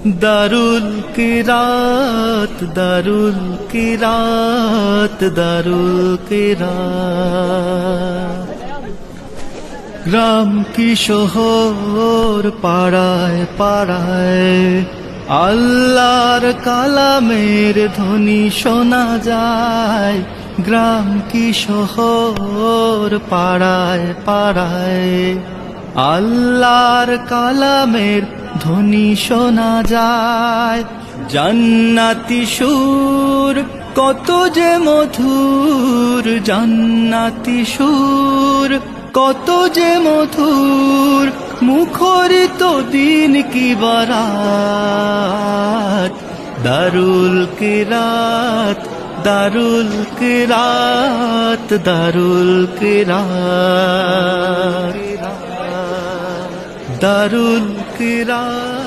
দারুল কিরাত দারুল কিরাত দারুল কিরাত। গ্রাম কি শহর পাড়ায় পাড়ায় আল্লাহর কালামের ধ্বনি শোনা যায়। গ্রাম কি শহর পাড়ায় পাড়ায় আল্লাহর কালামের ধ্বনি শোনা যায়। জান্নাতি সুর কত যে মধুর, জান্নাতি সুর কত যে মধুর, মুখরিত দিন কি বারাত। দারুল কিরাত দারুল কিরাত দারুল কিরাত দারুল কিরাত।